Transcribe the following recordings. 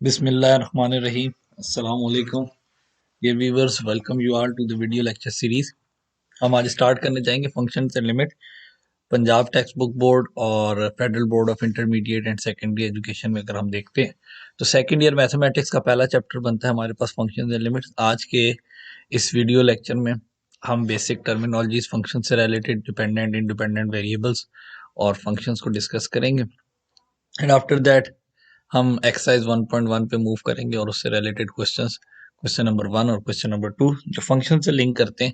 बिस्मिल्लाहिर्रहमानिर्रहीम। अस्सलाम वालेकुम। ये viewers, welcome you all to the video lecture series. हम आज स्टार्ट करने जाएंगे function and limit, Punjab text book board और federal board of intermediate and secondary education में अगर हम देखते हैं तो सेकेंड ईयर मैथमेटिक्स का पहला चैप्टर बनता है हमारे पास फंक्शन एंड लिमिट्स। आज के इस वीडियो लेक्चर में हम बेसिक टर्मिनोलॉजीज, फंक्शन से रिलेटेड डिपेंडेंट इंडिपेंडेंट वेरिएबल्स और फंक्शंस को डिस्कस करेंगे एंड आफ्टर दैट हम एक्सरसाइज 1.1 पे मूव करेंगे और उससे रिलेटेड क्वेश्चंस, क्वेश्चन नंबर 1 और क्वेश्चन नंबर 2 जो फंक्शन से लिंक करते हैं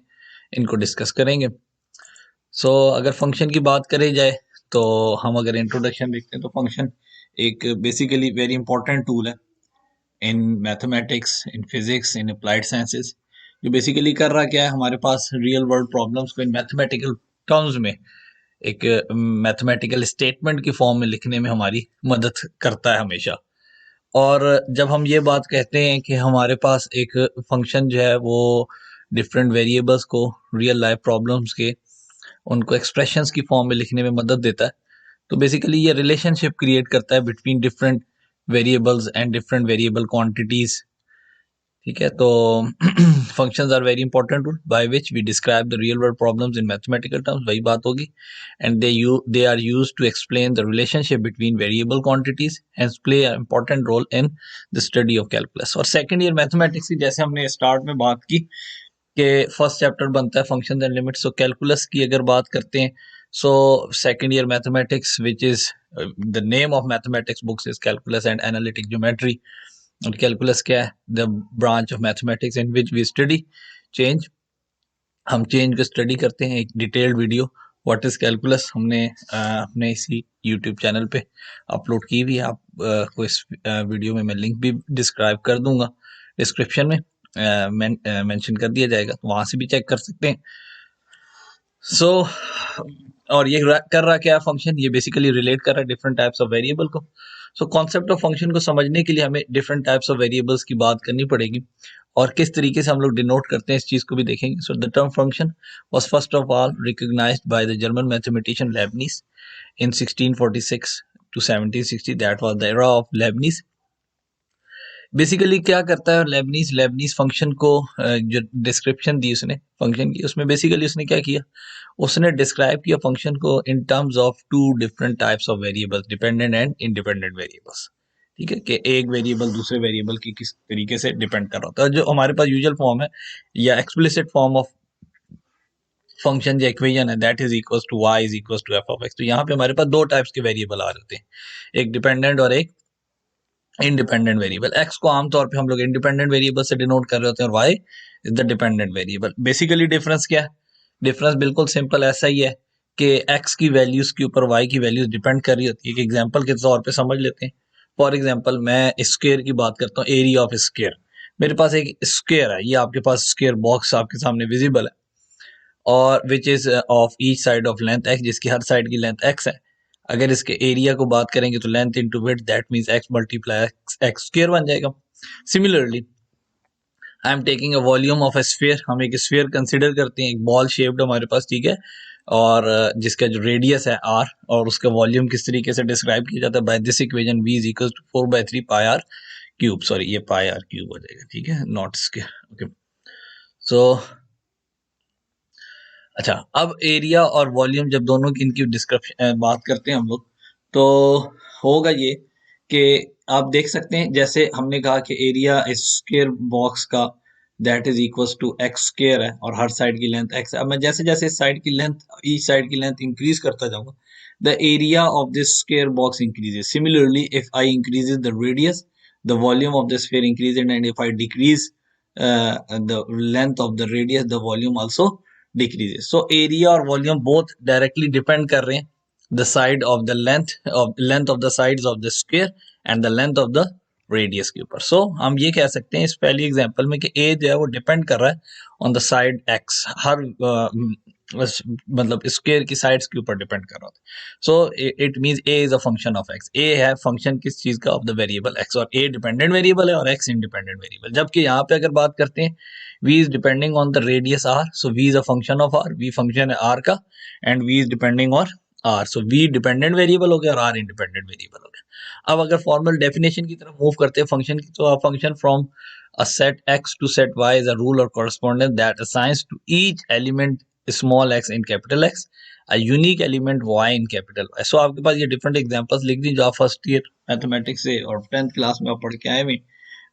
इनको डिस्कस करेंगे। अगर फंक्शन की बात करी जाए तो हम अगर इंट्रोडक्शन देखते हैं तो फंक्शन एक बेसिकली वेरी इंपॉर्टेंट टूल है in mathematics, in physics, in applied sciences. जो बेसिकली कर रहा क्या है, हमारे पास रियल वर्ल्ड प्रॉब्लम्स को इन मैथमेटिकल टर्म्स में एक मैथमेटिकल स्टेटमेंट की फॉर्म में लिखने में हमारी मदद करता है हमेशा। और जब हम ये बात कहते हैं कि हमारे पास एक फंक्शन जो है वो डिफरेंट वेरिएबल्स को रियल लाइफ प्रॉब्लम्स के उनको एक्सप्रेशंस की फॉर्म में लिखने में मदद देता है, तो बेसिकली ये रिलेशनशिप क्रिएट करता है between different variables and different variable quantities. ठीक है, तो functions are very important tool by which we describe the real world problems in mathematical terms, वही बात होगी। And they are used to explain the relationship between variable quantities and play a important role in the study of calculus. और second year mathematics की जैसे हमने start में बात की कि फर्स्ट चैप्टर बनता है function and limits. So calculus की अगर बात करते हैं, so second year mathematics which is the name of mathematics books is calculus and analytic geometry. और कैलकुलस क्या है? The branch of mathematics in which we study change. हम change को स्टडी करते हैं। एक detailed video what is calculus हमने अपने इसी यूट्यूब चैनल पे अपलोड की हुई है। आप को इस वीडियो में मैं लिंक भी डिस्क्राइब कर दूंगा, डिस्क्रिप्शन में मेंशन कर दिया जाएगा, तो वहां से भी चेक कर सकते हैं। और ये कर रहा क्या फंक्शन? ये बेसिकली रिलेट कर रहा है डिफरेंट टाइप्स ऑफ वेरिएबल को। कॉन्सेप्ट ऑफ फंक्शन को समझने के लिए हमें डिफरेंट टाइप्स ऑफ वेरिएबल्स की बात करनी पड़ेगी और किस तरीके से हम लोग डिनोट करते हैं इस चीज को भी देखेंगे। The term function was first of all recognised by the German mathematician Leibniz in 1646 to 1760। That was the era of Leibniz. Basically क्या करता है लेबनीज? लेबनीज फंक्शन को जो डिस्क्रिप्शन दी उसने फंक्शन की, उसमें बेसिकली उसने क्या किया, उसने डिस्क्राइब किया फंक्शन को in terms of two different types of variables, dependent and independent variables. ठीक है, कि एक वेरिएबल दूसरे वेरिएबल की किस तरीके से डिपेंड कर रहा होता है। जो हमारे पास यूजुअल फॉर्म है या एक्सप्लिसिट फॉर्म ऑफ फंक्शन या इक्वेशन है, that is equals to y is equals to f of x। तो यहाँ पे हमारे पास दो टाइप्स के वेरिएबल आ रहे हैं, एक डिपेंडेंट और एक इंडिपेंडेंट वेरिएबल। एक्स को आमतौर पे हम लोग इंडिपेंडेंट वेरिएबल से डिनोट कर रहे होते हैं और y is the dependent variable. Basically difference क्या है? डिफरेंस बिल्कुल सिंपल ऐसा ही है कि एक्स की वैल्यूज के ऊपर वाई की वैल्यूज डिपेंड कर रही होती है। एक एग्जांपल के तौर पे समझ लेते हैं। फॉर एग्जांपल मैं स्क्वायर की बात करता हूँ, एरिया ऑफ स्क्वायर। मेरे पास एक स्क्वायर है, ये आपके पास स्क्वायर बॉक्स आपके सामने विजिबल है, और which is of each side of length x, जिसकी हर साइड की लेंथ एक्स है। अगर इसके एरिया को बात करेंगे तो length into width, that means x multiply x square बन जाएगा। Similarly I am taking a volume of a sphere. हम एक स्फीयर कंसीडर करते हैं, एक बॉल शेप्ड हमारे पास, ठीक है, और जिसका जो रेडियस है आर और उसका वॉल्यूम किस तरीके से डिस्क्राइब किया जाता है? By this equation v is equal to 4/3 pi r cube. Sorry, ये पाई आर क्यूब हो जाएगा, ठीक है, नॉट स्क्वायर। ओके, सो अच्छा, अब एरिया और वॉल्यूम जब दोनों की इनकी डिस्क्रिप्शन बात करते हैं हम लोग, तो होगा ये कि आप देख सकते हैं जैसे हमने कहा कि एरिया स्क्वायर बॉक्स का that is equals to x square है और हर साइड की लेंथ एक्स है। अब मैं जैसे जैसे इस साइड की लेंथ, ईच साइड की लेंथ इंक्रीज करता जाऊंगा, the area of this square box increases. Similarly if I increases the radius, the volume of the sphere increases, and if I decrease the length of the radius, the volume also decreases. So area और volume both directly depend कर रहे हैं the side of the length of the sides of the square and the length of the radius के ऊपर। So हम ये कह सकते हैं इस पहली एग्जांपल में कि a जो है वो डिपेंड कर रहा है on the side x, हर मतलब स्क्वायर की साइड्स के ऊपर डिपेंड कर रहा होता है। So it means a is a function of x। a है फंक्शन किस चीज का? Of the variable x। और a डिपेंडेंट वेरिएबल है और x इंडिपेंडेंट वेरिएबल। जबकि यहाँ पे अगर बात करते हैं v is depending on the radius r, so v is a function of r, v function है r का, and v is depending on r, so v dependent variable हो गया और r इंडिपेंडेंट वेरिएबल हो गया। अब अगर फॉर्मल डेफिनेशन की तरफ मूव करते हैं फंक्शन की, तो function from a set x to set y is a rule or correspondence that assigns to each element small x in capital X a unique element y in capital Y. So आपके पास ये different examples लिख दी जो आप first year mathematics से और 10th class में आप पढ़ के आए हुए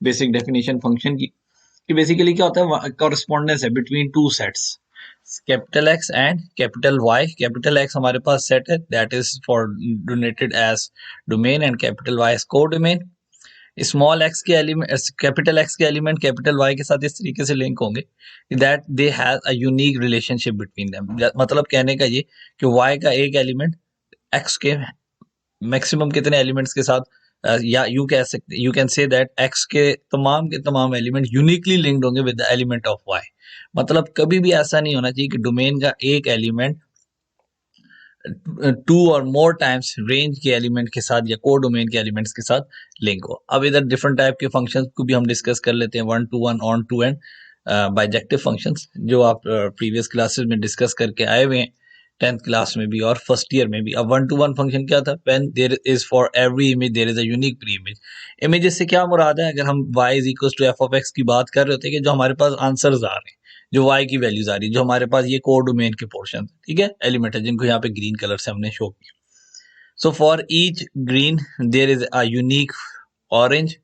बेसिक डेफिनेशन फंक्शन की, कि बेसिकली क्या होता है, कॉरेस्पॉन्डेंस है between two sets capital x and capital y. Capital x हमारे पास सेट है that is for denoted as domain and capital y is codomain. Small x के एलिमेंट कैपिटल एक्स के एलिमेंट कैपिटल वाई के साथ इस तरीके से लिंक होंगे that they have a unique relationship between them. मतलब कहने का ये कि वाई का एक एलिमेंट एक्स के मैक्सिमम कितने एलिमेंट्स के साथ या you can say that x के तमाम एलिमेंट यूनिकली लिंक्ड होंगे with the element of y. मतलब कभी भी ऐसा नहीं होना चाहिए कि डोमेन का एक एलिमेंट टू और मोर टाइम्स रेंज के एलिमेंट के साथ या को डोमेन के एलिमेंट्स के साथ लिंक हो. अब इधर डिफरेंट टाइप के फंक्शंस को भी हम डिस्कस कर लेते हैं, one to one, onto and bijective functions, जो आप प्रीवियस क्लासेस में डिस्कस करके आए हुए हैं 10th क्लास में भी और फर्स्ट ईयर में भी. अब वन टू वन फंक्शन क्या था, when there is for every image there is a unique pre image. Images से क्या मुराद है, अगर हम y is equal to f of x की बात कर रहे होते हैं कि जो हमारे पास आंसर्स आ रहे हैं, जो y की वैल्यूज आ रही है, जो हमारे पास ये कोर डोमेन के पोर्शन, ठीक है, एलिमेंट है जिनको यहाँ पे ग्रीन कलर से हमने शो किया. So for each green there is a unique orange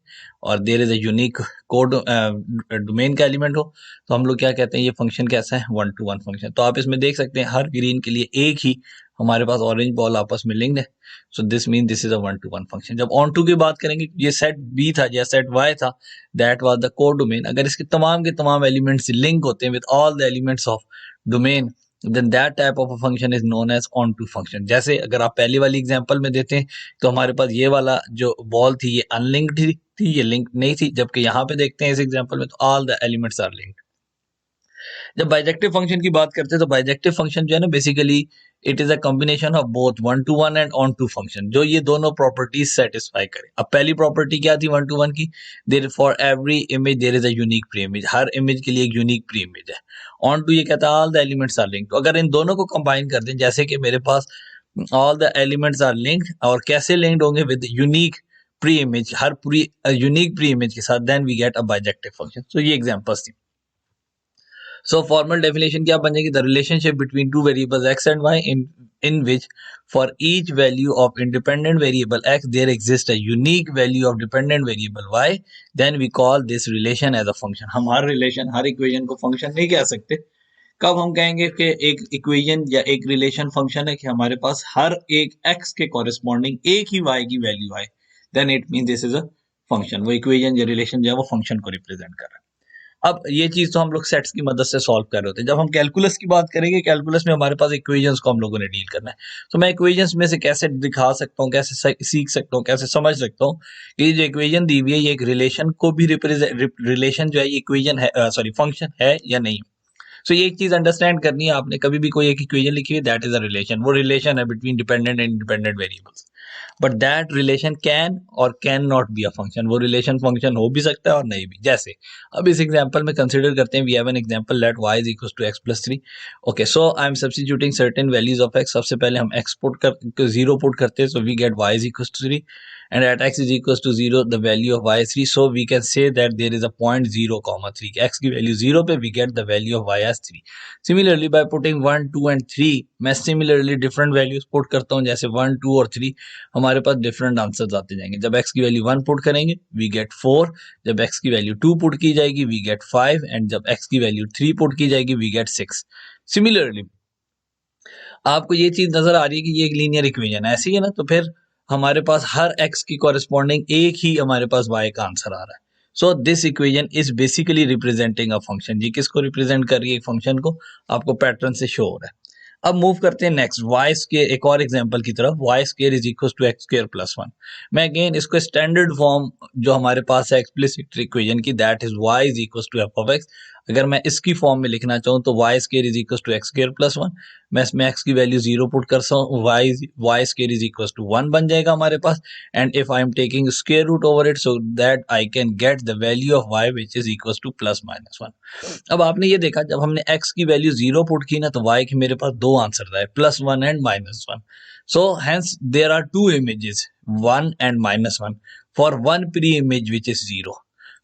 और there is a unique codomain का एलिमेंट हो, तो हम लोग क्या कहते हैं, ये फंक्शन कैसा है, वन टू वन फंक्शन. तो आप इसमें देख सकते हैं हर ग्रीन के लिए एक ही हमारे पास ऑरेंज बॉल आपस में लिंक्ड है. So this mean this is a one to one function. जब ऑन टू की बात करेंगे, ये सेट बी था या सेट वाई था, that was the core domain. अगर इसके तमाम के तमाम एलिमेंट्स लिंक होते हैं with all the elements of domain, then that type of a function is known as onto function. जैसे अगर आप पहली वाली एग्जांपल में देते हैं तो हमारे पास ये वाला जो बॉल थी ये अनलिंक्ड थी, ये लिंक नहीं थी, जबकि यहाँ पे देखते हैं इस एग्जांपल में तो all the elements are linked. जब बाइजेक्टिव फंक्शन की बात करते हैं तो बाइजेक्टिव फंक्शन जो है ना, basically it is a combination of both one to one and onto function, जो ये दोनों प्रॉपर्टीज सेटिस्फाई करे. अब पहली प्रॉपर्टी क्या थी वन टू वन की, there for every image there is a unique pre image, हर इमेज के लिए एक यूनिक प्री इमेज है. ऑन टू ये कहता है all the elements are linked. तो अगर इन दोनों को कंबाइन कर दें, जैसे कि मेरे पास all the elements are linked, और कैसे लिंक्ड होंगे, विद यूनिक प्री इमेज, हर पूरी यूनिक प्री इमेज के साथ, then we get a bijective function. So ये एग्जांपल्स थी. So formal definition क्या बन जाएगी, the relationship between two variables x and y in which for each value of independent variable x there exists a unique value of dependent variable y, then we call this relation as a function. हम हर relation, हर equation को function नहीं कह सकते. कब हम कहेंगे कि एक इक्वेशन या एक रिलेशन फंक्शन है कि हमारे पास हर एक x के कॉरेस्पॉन्डिंग एक ही y की वैल्यू आए, then it mean this is a function. वो इक्वेशन या रिलेशन जो है वो फंक्शन को रिप्रेजेंट कर रहा है. अब ये चीज तो हम लोग सेट्स की मदद से सॉल्व कर रहे होते हैं. जब हम कैलकुलस की बात करेंगे, कैलकुलस में हमारे पास इक्वेशंस को हम लोगों ने डील करना है. तो मैं इक्वेशंस में से कैसे दिखा सकता हूँ, कैसे सीख सकता हूँ, कैसे समझ सकता हूँ कि जो इक्वेशन दी हुई है ये एक रिलेशन को भी रिलेशन जो है ये इक्वेशन है, सॉरी फंक्शन है या नहीं. सो ये एक चीज अंडरस्टैंड करनी है आपने, कभी भी कोई एक इक्वेशन लिखी है दैट इज अ रिलेशन, वो रिलेशन है between dependent and independent variables, but that relation can और can not be a function. वो रिलेशन फंक्शन हो भी सकता है और नहीं भी. जैसे अब इस एग्जांपल में कंसीडर करते हैं, we have an example let y is equal to x plus 3. Okay, so I am substituting certain values of x. सबसे पहले हम x पुट कर 0 पुट करते हैं, so we get y is equal to 3 and at x is equals to 0 the value of y is 3, so we can say that there is a point 0 comma 3. x की value 0 पे we get the value of y as 3. similarly by putting 1 2 and 3 मैं similarly different values put करता हूँ, जैसे 1 2 और 3 हमारे पास different answers आते जाएंगे. जब x की वैल्यू 1 पुट करेंगे we get 4, जब x की वैल्यू 2 पुट की जाएगी we get 5 and जब x की वैल्यू 3 पुट की जाएगी we get 6. similarly आपको ये चीज नजर आ रही है कि ये एक लीनियर इक्वेशन है, ऐसी है ना, तो फिर हमारे पास हर x की कॉरेस्पॉन्डिंग एक ही हमारे पास y का आंसर आ रहा है. So this equation is basically representing a function. जी किसको रिप्रेजेंट कर रही है, फंक्शन को. आपको पैटर्न से शो हो रहा है. अब मूव करते हैं नेक्स्ट वाई स्क्वायर, एक और एग्जांपल की तरफ. Y square is equal to x square plus 1. मैं अगेन इसको स्टैंडर्ड फॉर्म जो हमारे पास है एक्सप्लिसिट इक्वेशन की, that is y is equal to f of x. अगर मैं इसकी फॉर्म में लिखना चाहूँ तो y square is equal to x square plus 1. मैं इसमें एक्स की वैल्यू 0 पुट कर सकता हूँ, y square is equal to 1 बन जाएगा हमारे पास. And if I am taking square root over it so that I can get the value of y which is equal to plus minus 1. अब आपने ये देखा जब हमने x की वैल्यू 0 पुट की ना, तो y के मेरे पास दो आंसर आए, plus 1 and minus 1. So hence there are two images 1 and -1 for one pre-image which is 0.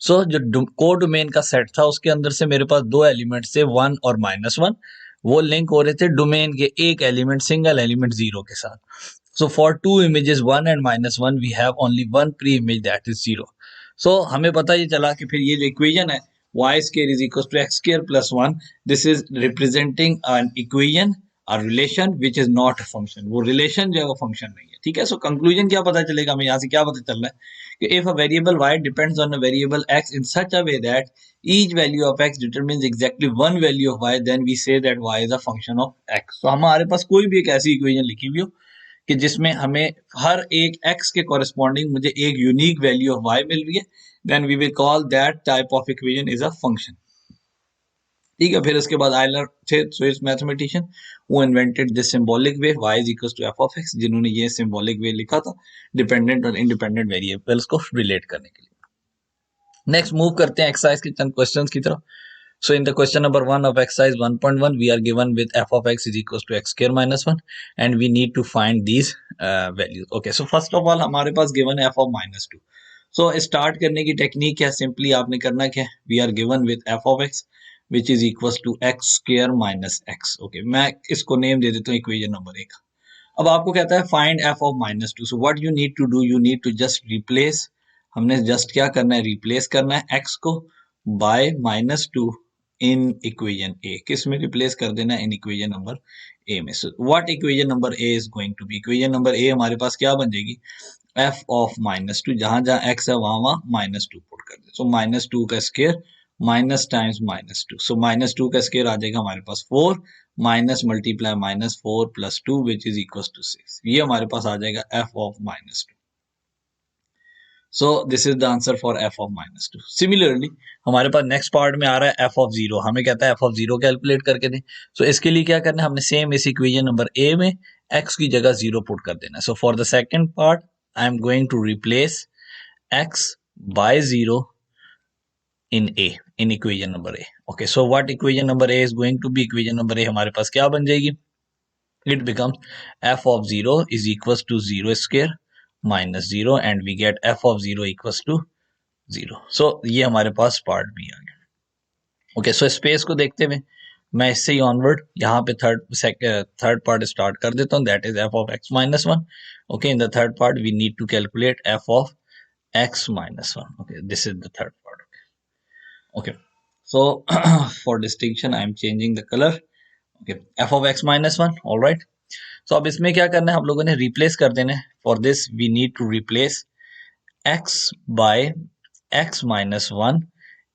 So जो को डोमेन का सेट था उसके अंदर से मेरे पास दो एलिमेंट थे 1 और -1, वो लिंक हो रहे थे डोमेन के एक एलिमेंट सिंगल एलिमेंट 0 के साथ. So for two images 1 and -1 we have only one pre-image that is 0. So हमें पता ये चला कि फिर ये जो इक्वेशन है y square is equals to x square plus 1, this is representing an equation, a relation which is not a function. वो relation जो है वो function नहीं है. ठीक है. So conclusion क्या पता चलेगा हमें यहाँ से, क्या पता चल रहा है कि if a variable y depends on a variable x in such a way that each value of x determines exactly one value of y, then we say that y is a function of x. So हमारे पास कोई भी एक ऐसी equation लिखी हुई हो कि जिसमें हमें हर एक x के कॉरेस्पॉन्डिंग मुझे एक यूनिक वैल्यू ऑफ y मिल रही है, then we will call that type of equation is a function. ठीक है. फिर उसके बाद आयलर थे स्विस मैथमेटिशियन, वो invented this symbolic way y is equal to f of x, जिन्होंने ये सिंबॉलिक वे लिखा था डिपेंडेंट और इंडिपेंडेंट वेरिएबल्स को रिलेट करने के लिए. नेक्स्ट मूव करते हैं एक्सरसाइज के चंद क्वेश्चंस की तरफ. So in the question number 1 of exercise 1.1, we are given with f of x is equals to x square minus 1 and we need to find these values. Okay, so first of all हमारे पास given f of minus 2. So start करने की technique क्या, simply आपने करना क्या, we are given with f of x which is equals to x square minus x. Okay, मैं इसको name दे देता हूँ इक्वेशन नंबर 1. अब आपको कहता है find f of minus 2. So what you need to do, you need to just replace, हमने just क्या करना है, रिप्लेस करना है x को बाय -2 इन इक्वेशन ए. किस में रिप्लेस कर देना है, इन इक्वेशन नंबर ए में. So what equation number A is going to be, equation number A हमारे पास क्या बन जाएगी, f ऑफ -2, जहां जहां x है वहां वहां -2 पुट कर दे. सो -2 का स्क्वायर माइनस टाइम्स -2, सो -2 का स्क्वायर आ जाएगा हमारे पास 4 minus multiply -4 plus 2 which is equal to 6. ये हमारे पास आ जाएगा f of -2. So this is the answer for f of -2. Similarly हमारे पास नेक्स्ट पार्ट में आ रहा है f of 0. हमें कहता है f of 0 कैलकुलेट करके दें. So इसके लिए क्या करना है, हमने सेम इस इक्वेशन नंबर a में x की जगह 0 पुट कर देना है. So for the second part I am going to replace x by 0 in a, in equation number a. Okay, so what equation number a is going to be, equation number a हमारे पास क्या बन जाएगी, it becomes f of 0 is equals to 0 square minus 0 and we get f of 0 equals to 0. So ये हमारे पास part भी आ गया. Okay, so space को देखते हुए मैं इससे ही ऑनवर्ड यहाँ पे थर्ड पार्ट स्टार्ट कर देता हूँ, that is f of x minus 1. Okay, in the third part we need to calculate f of x minus 1. Okay, this is the third part. Okay, so for distinction I am changing the color. Okay, f of x minus 1. all right, so अब इसमें क्या करना है, हम लोगों ने replace कर देना है. For this we need to replace x by x minus 1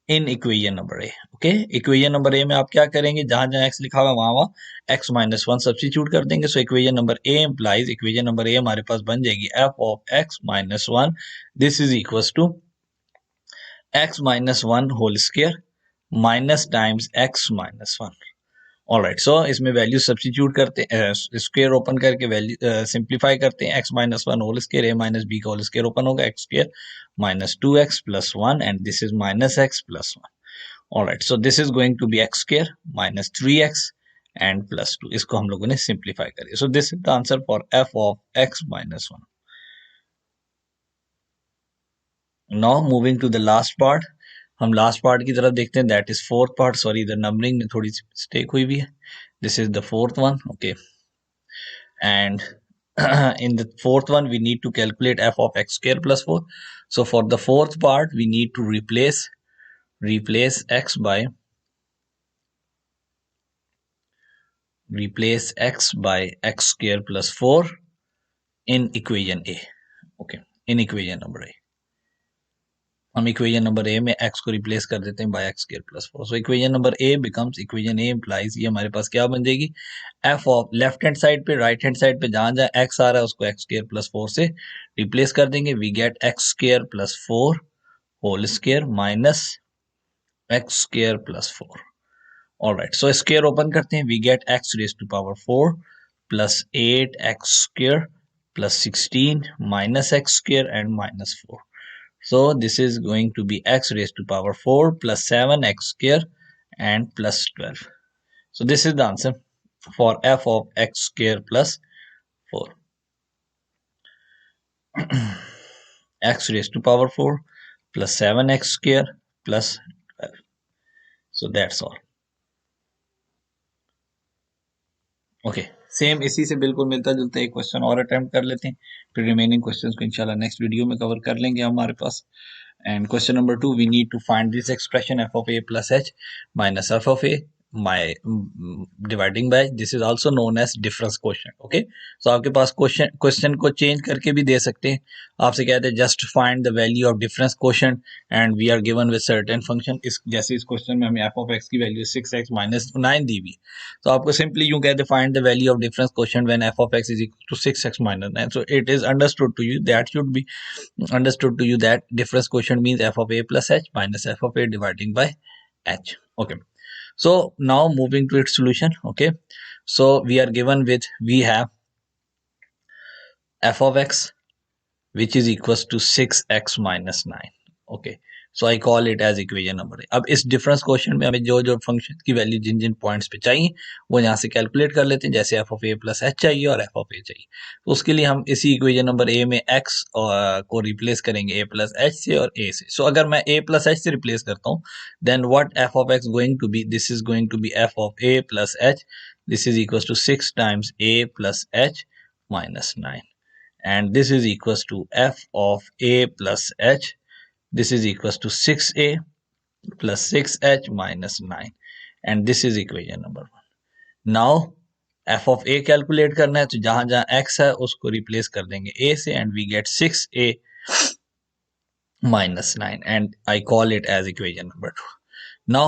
in equation number A. Okay, equation number A में आप क्या करेंगे, जहां जहां x लिखा हुआ वहां वहां x minus 1 सब्स्टिट्यूट कर देंगे. So equation number A implies, equation number A हमारे पास बन जाएगी f of x minus 1, this is equal to x minus 1 whole square minus times x minus 1. Alright, so इसमें वैल्यू सब्स्टिट्यूट करते हैं, square open करके वैल्यू सिंप्लीफाई करते हैं. x minus 1 whole square a minus b का whole square open होगा, x square minus 2x plus 1 and this is minus x plus 1. Alright, so this is going to be x square minus 3x and plus 2. इसको हम लोगों ने simplify करिए. So this is the answer for f of x minus 1. Now moving to the last part, हम last part की तरफ देखते हैं, that is fourth part. Sorry, the numbering में थोड़ी सी मिस्टेक हुई भी है. This is the fourth one. Okay, and in the fourth one we need to calculate f of x square plus 4. So for the fourth part we need to replace x by x square plus 4 in equation a. Okay, in equation number a हम equation number A में x को replace कर देते हैं by x square plus 4. So equation number A becomes, equation A implies, ये हमारे पास क्या बन जाएगी, f of left hand side पे, राइट हैंड साइड पे जहां जहां x आ रहा है उसको x स्क्वायर प्लस 4 से रिप्लेस कर देंगे. We get x square plus 4 whole square minus x square plus 4. Alright, so square open करते हैं, we get x raise to power 4 plus 8 x square plus 16 minus x square and minus 4. So this is going to be x raised to power 4 plus 7 x square and plus 12. So this is the answer for f of x square plus 4. x raised to power 4 plus 7x square plus 12. So that's all. Okay same इसी से बिल्कुल मिलता जुलता एक question और attempt कर लेते हैं, फिर रिमेनिंग क्वेश्चंस को इंशाल्लाह नेक्स्ट वीडियो में कवर कर लेंगे हमारे पास. And question number 2, we need to find this expression f of a plus h minus f of a dividing by, this is also known as difference quotient. Okay, so आपके पास question को change करके भी दे सकते हैं. आपसे कहते हैं just find the value of difference quotient and we are given with certain function. इस जैसे इस क्वेश्चन में हमें f of x की वैल्यू 6x minus 9 दी हुई, तो आपको सिंपली यूं कहते हैं find the value of difference quotient when f of x is equal to 6x minus 9. So it is understood to you, that should be understood to you, that difference quotient means f of a plus h minus f of a dividing by h. Okay, so now moving to its solution. Okay, so we are given with, we have f of x which is equals to 6x minus 9. Okay, so I call it as equation number. अब इस difference question में हमें जो जो function की value जिन जिन points पे चाहिए वो यहाँ से कैलकुलेट कर लेते हैं. जैसे f of a plus h चाहिए और f of a चाहिए, तो उसके लिए हम इसी इक्वेशन नंबर a में x को रिप्लेस करेंगे a plus h से और a से. सो अगर मैं a plus h से रिप्लेस करता हूँ, then what f of x going to be, this is going to be f of a plus h, this is equal to 6 times a plus h minus 9, and this is equals to f of a plus h, this is equals to 6a plus 6h minus 9, and this is equation number 1. now f of a calculate करना है, तो जहां जहां x है उसको replace कर देंगे a से, and we get 6a minus 9, and I call it as equation number 2. now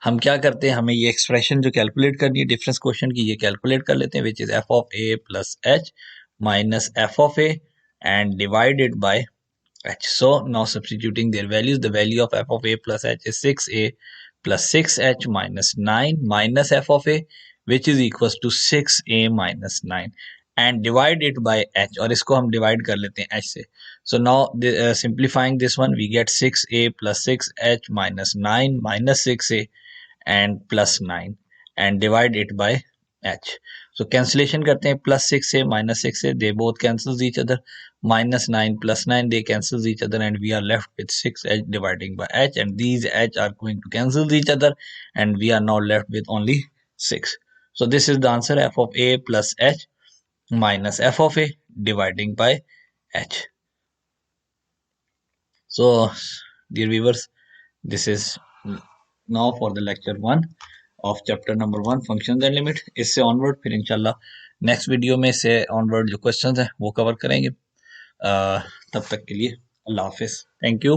हम क्या करते हैं, हमें ये एक्सप्रेशन जो कैलकुलेट करनी है डिफरेंस क्वेश्चन की, ये कैलकुलेट कर लेते हैं, which is f of a plus h minus f of a and divided by h. So now substituting their values, the value of f of a plus h is 6a plus 6h minus 9 minus f of a, which is equals to 6a minus 9 and divided by h, और इसको हम divide कर लेते हैं h से. So now simplifying this one, we get 6a plus 6h minus 9 minus 6a and plus 9 and divide it by h. So cancellation करते हैं, plus 6a minus 6a, they both cancels each other, minus 9 plus 9, they cancels each other, and we are left with 6h dividing by h, and these h are going to cancel each other, and we are now left with only 6. So this is the answer, f of a plus h minus f of a dividing by h. So dear viewers, this is now for the lecture 1 of chapter number 1 functions and limit. इससे onward फिर इंशाल्लाह next video में से onward जो questions हैं वो cover करेंगे. तब तक के लिए अल्लाह हाफिज, थैंक यू.